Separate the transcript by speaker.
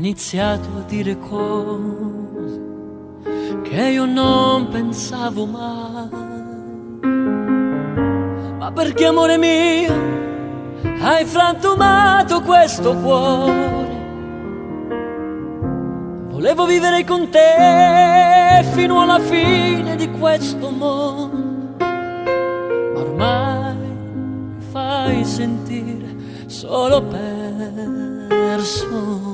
Speaker 1: iniziato a dire cose che io non pensavo mai. Ma perché, amore mio, hai frantumato questo cuore? Volevo vivere con te fino alla fine di questo mondo, ma ormai mi fai sentire solo perso.